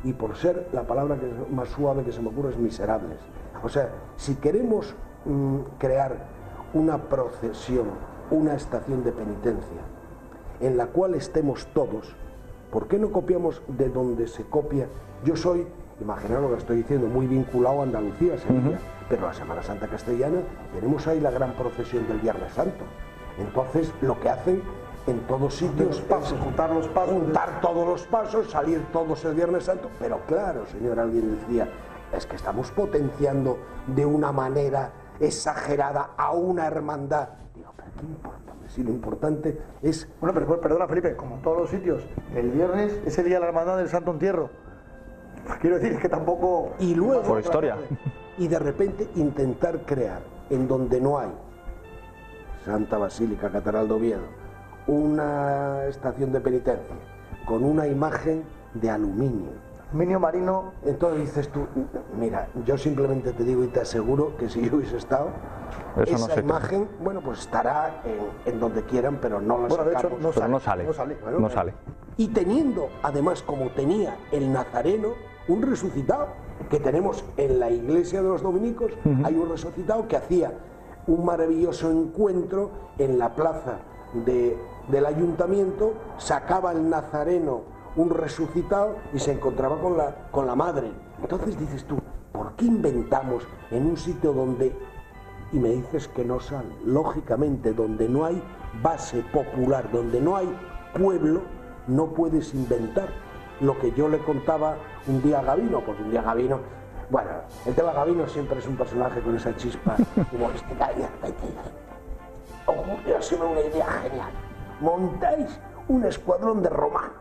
D: y por ser, la palabra que es más suave que se me ocurre es miserables. O sea, si queremos crear una procesión, una estación de penitencia, en la cual estemos todos, ¿por qué no copiamos de donde se copia? Yo soy imaginaos lo que estoy diciendo, muy vinculado a Andalucía, Sevilla, pero la Semana Santa castellana tenemos ahí la gran procesión del Viernes Santo. Entonces lo que hacen en todos sitios es
C: juntar los pasos,
D: juntar todos los pasos, salir todos el Viernes Santo, pero claro, señor, alguien decía, es que estamos potenciando de una manera exagerada a una hermandad. Digo, pero ¿qué importa? Si lo importante es...
C: Bueno, pero perdona, Felipe, como en todos los sitios, el viernes es el día de la hermandad del Santo Entierro. Quiero decir que tampoco...
D: Y luego...
B: Por historia.
D: Y de repente intentar crear, en donde no hay Santa Basílica Catedral de Oviedo, una estación de penitencia con una imagen de aluminio.
C: Aluminio marino.
D: Entonces dices tú, mira, yo simplemente te digo y te aseguro que si yo hubiese estado,
B: eso
D: esa
B: no sé
D: imagen, bueno, pues estará en donde quieran, pero no la
C: Bueno, de hecho,
D: sacamos.
B: Pero no sale.
D: Bueno,
B: No sale.
D: Y teniendo, además, como tenía el Nazareno, un resucitado, que tenemos en la iglesia de los dominicos, hay un resucitado que hacía un maravilloso encuentro en la plaza del ayuntamiento, sacaba el Nazareno un resucitado y se encontraba con la madre. Entonces dices tú, ¿por qué inventamos en un sitio donde, y me dices que no sale, lógicamente donde no hay base popular, donde no hay pueblo, no puedes inventar? Lo que yo le contaba un día a Gabino, porque un día Gabino, bueno, el tema Gabino siempre es un personaje con esa chispa humorística, y de repente ocurrió siempre una idea genial: montáis un escuadrón de romanos,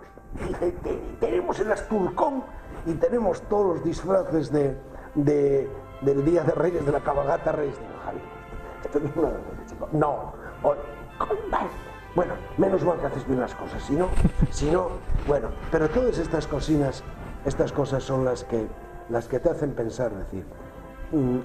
D: tenemos el Asturcón y tenemos todos los disfraces del Día de Reyes, de la cabalgata Reyes. Digo, Javi, esto no es una vergüenza, chico. No, bueno, menos mal que haces bien las cosas, si no, bueno, pero todas estas cosas son las que te hacen pensar, decir,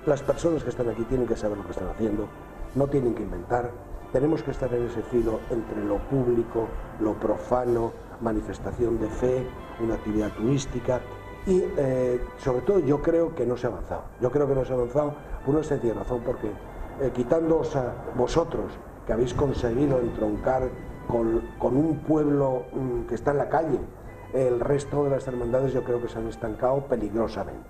D: las personas que están aquí tienen que saber lo que están haciendo, no tienen que inventar, tenemos que estar en ese filo entre lo público, lo profano, manifestación de fe, una actividad turística y sobre todo yo creo que no se ha avanzado. Yo creo que no se ha avanzado por una sencilla razón, porque quitándoos a vosotros, que habéis conseguido entroncar con un pueblo que está en la calle, el resto de las hermandades yo creo que se han estancado peligrosamente,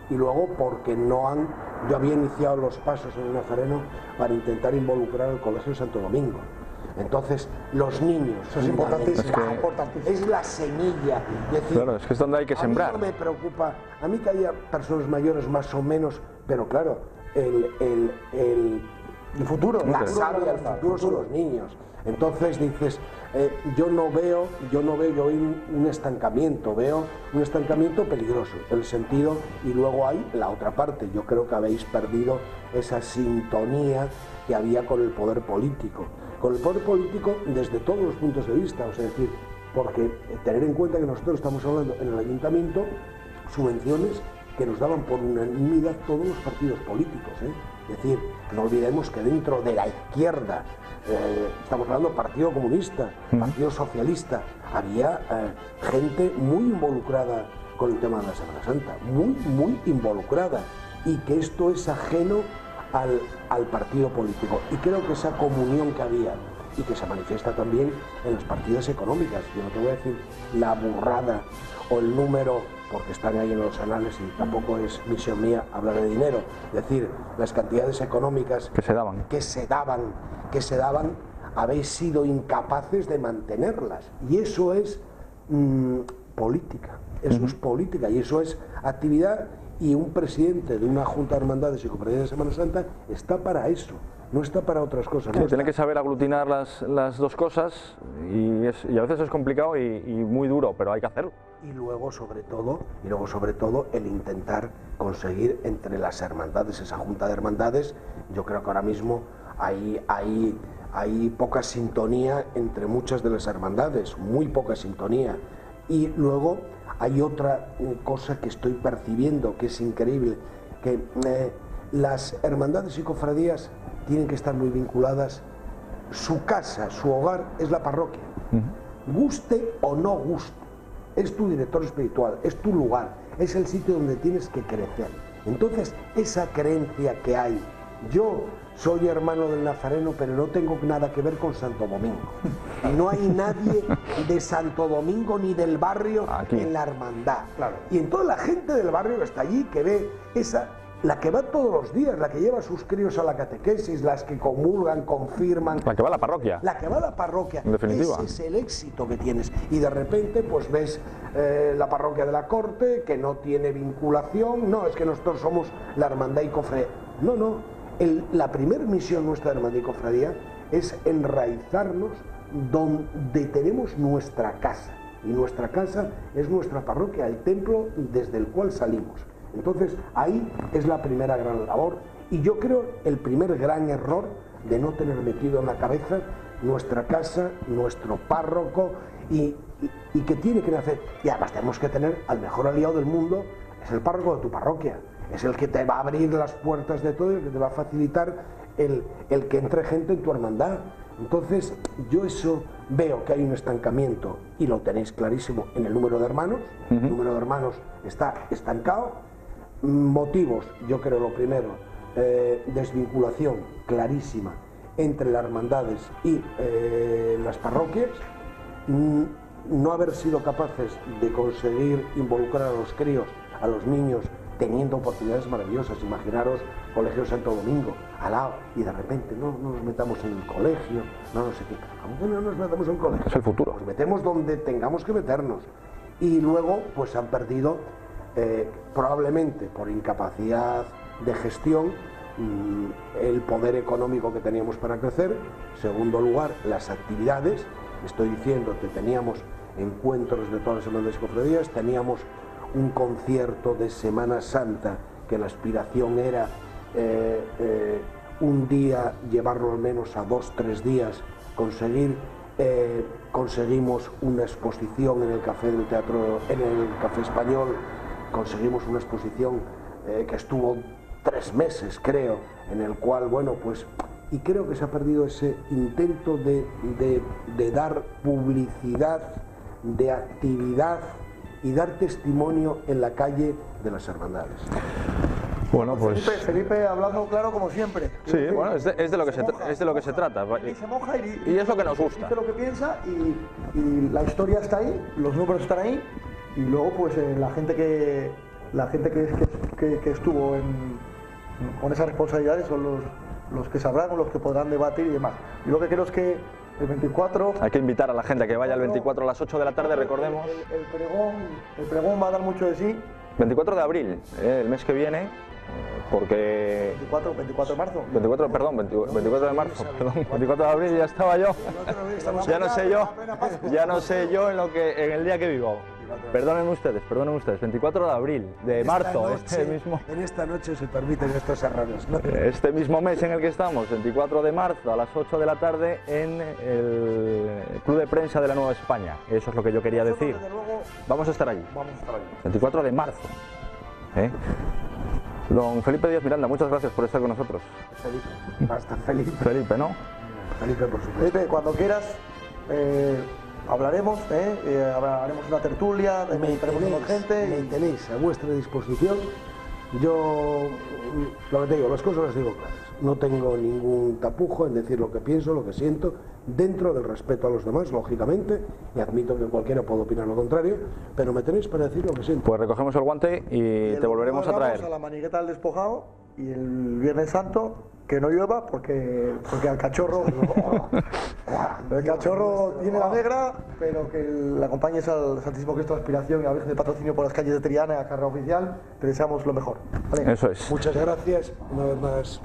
D: y luego porque yo había iniciado los pasos en el Nazareno para intentar involucrar al Colegio Santo Domingo. Entonces, los niños,
C: eso es importantísimo,
D: es la semilla. Decir,
B: claro, es que es donde hay que sembrar.
D: A mí no me preocupa, a mí que haya personas mayores más o menos, pero claro, el futuro, la savia, el futuro son los niños. Entonces dices, yo veo un estancamiento, veo un estancamiento peligroso, el sentido, y luego hay la otra parte. Yo creo que habéis perdido esa sintonía que había con el poder político. Con el poder político desde todos los puntos de vista, o sea, decir, porque tener en cuenta que nosotros estamos hablando en el ayuntamiento subvenciones que nos daban por unanimidad todos los partidos políticos, Es decir, no olvidemos que dentro de la izquierda, estamos hablando del Partido Comunista, Partido Socialista, había gente muy involucrada con el tema de la Semana Santa, muy involucrada, y que esto es ajeno al partido político. Y creo que esa comunión que había y que se manifiesta también en las partidas económicas, yo no te voy a decir la burrada o el número, porque están ahí en los anales y tampoco es misión mía hablar de dinero, es decir, las cantidades económicas que se daban, habéis sido incapaces de mantenerlas, y eso es política, eso es política, y eso es actividad. Y un presidente de una Junta de Hermandades y Cofradías de Semana Santa está para eso, no está para otras cosas.
B: Sí, tiene que saber aglutinar las dos cosas, y a veces es complicado y muy duro, pero hay que hacerlo.
D: Y luego sobre todo el intentar conseguir entre las hermandades, esa Junta de Hermandades. Yo creo que ahora mismo hay poca sintonía entre muchas de las hermandades, muy poca sintonía. Y luego hay otra cosa que estoy percibiendo, que es increíble, que las hermandades y cofradías tienen que estar muy vinculadas. Su casa, su hogar es la parroquia. Guste o no guste, es tu director espiritual, es tu lugar, es el sitio donde tienes que crecer. Entonces, esa creencia que hay yo soy hermano del Nazareno, pero no tengo nada que ver con Santo Domingo. Y no hay nadie de Santo Domingo ni del barrio en la hermandad.
C: Claro.
D: Y entonces la gente del barrio que está allí, que ve esa, la que va todos los días, la que lleva a sus críos a la catequesis, las que comulgan, confirman.
B: La que va a la parroquia.
D: La que va a la parroquia.
B: En definitiva.
D: Ese es el éxito que tienes. Y de repente, pues ves la parroquia de la Corte, que no tiene vinculación. No, es que nosotros somos la hermandad y cofradía. No, no. La primera misión nuestra de hermandad y cofradía es enraizarnos donde tenemos nuestra casa. Y nuestra casa es nuestra parroquia, el templo desde el cual salimos. Entonces, ahí es la primera gran labor. Y yo creo el primer gran error de no tener metido en la cabeza nuestra casa, nuestro párroco y que tiene que nacer. Y además tenemos que tener al mejor aliado del mundo, es el párroco de tu parroquia. Es el que te va a abrir las puertas de todo y el que te va a facilitar el que entre gente en tu hermandad. Entonces, yo eso veo que hay un estancamiento y lo tenéis clarísimo en el número de hermanos. El número de hermanos está estancado. Motivos, yo creo lo primero, desvinculación clarísima entre las hermandades y las parroquias. No haber sido capaces de conseguir involucrar a los críos, a los niños, teniendo oportunidades maravillosas. Imaginaros Colegio Santo Domingo al lado y de repente no nos metamos en el colegio, no sé qué. ¿Cómo que no nos metamos en el colegio?
B: Es el futuro.
D: Nos metemos donde tengamos que meternos. Y luego pues han perdido probablemente por incapacidad de gestión el poder económico que teníamos para crecer. Segundo lugar, las actividades. Estoy diciendo que teníamos encuentros de todas las hermandades y cofradías, teníamos un concierto de Semana Santa que la aspiración era un día llevarlo al menos a 2-3 días, conseguimos una exposición en el Café del Teatro, en el Café Español, conseguimos una exposición que estuvo 3 meses, creo, en el cual, bueno, pues, y creo que se ha perdido ese intento de dar publicidad, de actividad y dar testimonio en la calle de las hermandades.
B: Bueno, pues
C: Felipe hablando claro como siempre.
B: sí, bueno, es de lo que se trata.
C: Y se moja
B: y es lo que nos gusta.
C: Dice lo que piensa y la historia está ahí, los números están ahí y luego pues la gente que estuvo con esas responsabilidades son los que sabrán, los que podrán debatir y demás. Yo lo que creo es que el 24...
B: Hay que invitar a la gente a que vaya el 24 a las 8 de la tarde, recordemos.
C: El pregón va a dar mucho de sí.
B: 24 de abril, el mes que viene, porque...
C: 24 de marzo.
B: 24 de marzo, perdón, 24 de abril ya estaba yo. Ya no sé yo en el día que vivo. Perdónenme ustedes, 24 de abril, de marzo,
D: En esta noche se permiten estos errores, ¿no?
B: Este mismo mes en el que estamos, 24 de marzo a las 8 de la tarde en el Club de Prensa de la Nueva España. Eso es lo que yo quería decir. Vamos a estar allí. 24 de marzo. Don Felipe Díaz Miranda, muchas gracias por estar con nosotros.
D: Felipe, hasta Felipe.
B: Felipe, ¿no?
D: Felipe, por supuesto.
C: Felipe, cuando quieras, hablaremos, haremos una tertulia,
D: me tenéis a vuestra disposición. Yo, lo que te digo, las cosas las digo claras. No tengo ningún tapujo en decir lo que pienso, lo que siento, dentro del respeto a los demás, lógicamente, y admito que cualquiera puede opinar lo contrario, pero me tenéis para decir lo que siento.
B: Pues recogemos el guante y te volveremos a traer.
C: Vamos a la manigueta del despojado y el Viernes Santo que no llueva porque al cachorro el cachorro tiene la negra, pero que le acompañes al Santísimo Cristo de Aspiración y a la Virgen de Patrocinio por las calles de Triana y a carrera oficial. Te deseamos lo mejor, ¿vale?
B: Eso es.
D: Muchas gracias una vez más.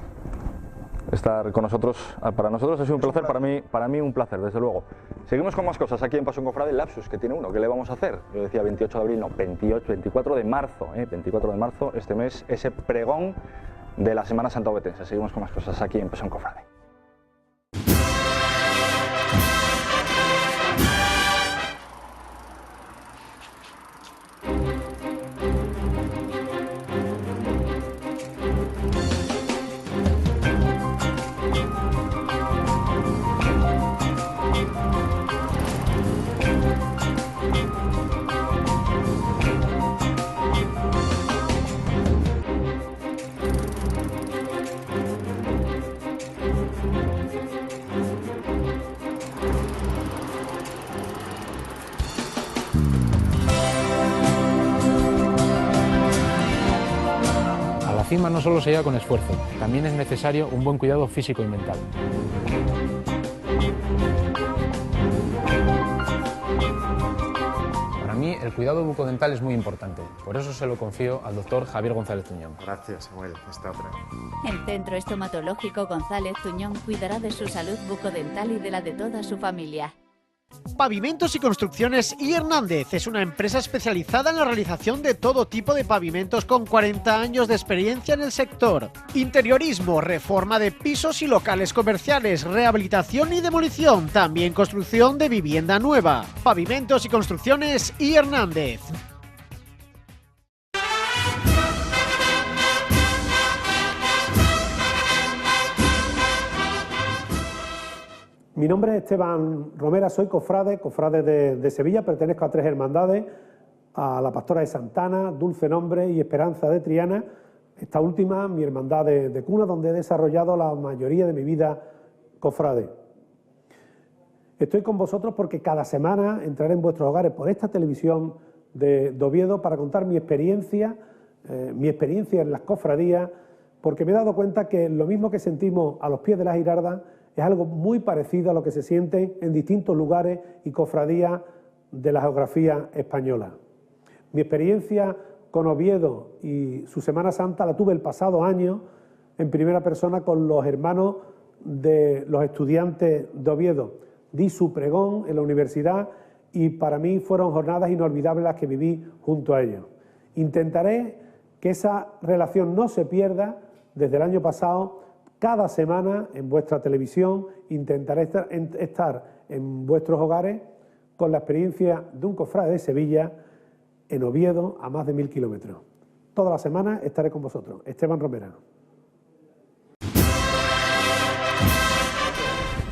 B: Estar con nosotros, para nosotros ha sido un placer, para mí un placer, desde luego. Seguimos con más cosas aquí en Pasión Cofrade, el lapsus que tiene uno, ¿qué le vamos a hacer? Yo decía 28 de abril, no, 24 de marzo, 24 de marzo, este mes, ese pregón de la Semana Santa obetense. Seguimos con más cosas aquí en Pasión Cofrade.
E: cima no solo se llega con esfuerzo, también es necesario un buen cuidado físico y mental. Para mí el cuidado bucodental es muy importante, por eso se lo confío al doctor Javier González Tuñón.
F: Gracias, Samuel. Esta otra.
G: El Centro Estomatológico González Tuñón cuidará de su salud bucodental y de la de toda su familia.
H: Pavimentos y Construcciones I. Hernández es una empresa especializada en la realización de todo tipo de pavimentos con 40 años de experiencia en el sector. Interiorismo, reforma de pisos y locales comerciales, rehabilitación y demolición, también construcción de vivienda nueva. Pavimentos y Construcciones I. Hernández.
I: Mi nombre es Esteban Romera, soy cofrade de Sevilla, pertenezco a 3 hermandades, a la Pastora de Santana, Dulce Nombre y Esperanza de Triana, esta última mi hermandad de cuna, donde he desarrollado la mayoría de mi vida cofrade. Estoy con vosotros porque cada semana entraré en vuestros hogares por esta televisión de Oviedo para contar mi experiencia en las cofradías, porque me he dado cuenta que lo mismo que sentimos a los pies de la Girarda es algo muy parecido a lo que se siente en distintos lugares y cofradías de la geografía española. Mi experiencia con Oviedo y su Semana Santa la tuve el pasado año en primera persona con los hermanos de los estudiantes de Oviedo. Di su pregón en la universidad y para mí fueron jornadas inolvidables las que viví junto a ellos. Intentaré que esa relación no se pierda desde el año pasado. Cada semana en vuestra televisión intentaré estar en vuestros hogares con la experiencia de un cofrade de Sevilla en Oviedo a más de 1000 kilómetros. Toda la semana estaré con vosotros. Esteban Romera.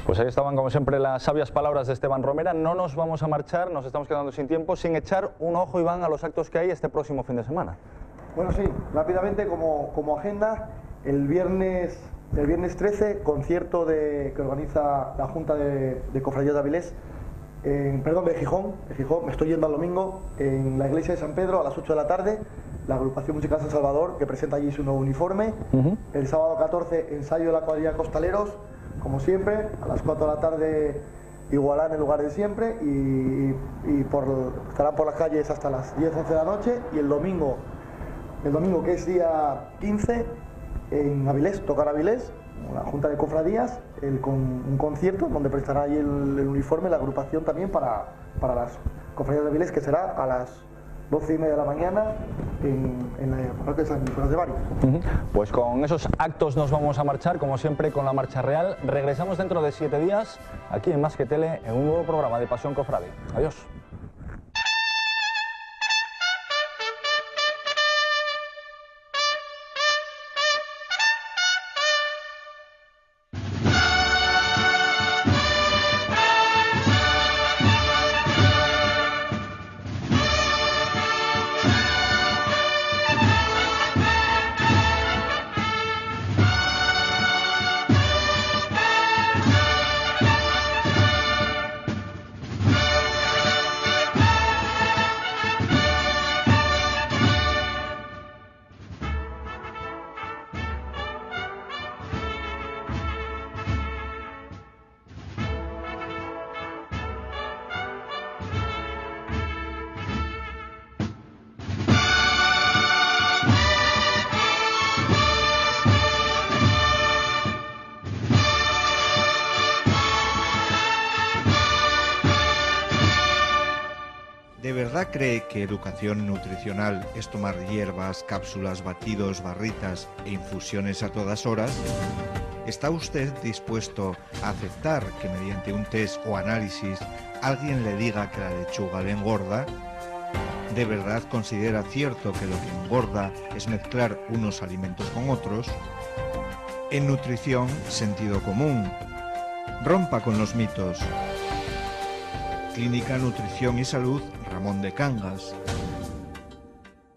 B: Pues ahí estaban, como siempre, las sabias palabras de Esteban Romera. No nos vamos a marchar, nos estamos quedando sin tiempo, sin echar un ojo, Iván, a los actos que hay este próximo fin de semana.
C: Bueno, sí, rápidamente como agenda, el viernes 13, concierto que organiza la Junta de Cofradías de Avilés, de Gijón, me estoy yendo al domingo, en la iglesia de San Pedro a las 8 de la tarde, la agrupación musical San Salvador, que presenta allí su nuevo uniforme. El sábado 14, ensayo de la cuadrilla Costaleros, como siempre, a las 4 de la tarde igualá en el lugar de siempre y estarán por las calles hasta las 10, 11 de la noche, y el domingo que es día 15, en Avilés, tocar Avilés, la Junta de Cofradías, con un concierto donde prestará ahí el uniforme, la agrupación también para las Cofradías de Avilés, que será a las 12:30 de la mañana en la parroquia de San Nicolás de Bari.
B: Pues con esos actos nos vamos a marchar, como siempre, con la Marcha Real. Regresamos dentro de 7 días, aquí en Más que Tele, en un nuevo programa de Pasión Cofrade. Adiós.
A: ¿De verdad cree que educación nutricional es tomar hierbas, cápsulas, batidos, barritas e infusiones a todas horas? ¿Está usted dispuesto a aceptar que mediante un test o análisis alguien le diga que la lechuga le engorda? ¿De verdad considera cierto que lo que engorda es mezclar unos alimentos con otros? En nutrición, sentido común. Rompa con los mitos. Clínica Nutrición y Salud Ramón de Cangas.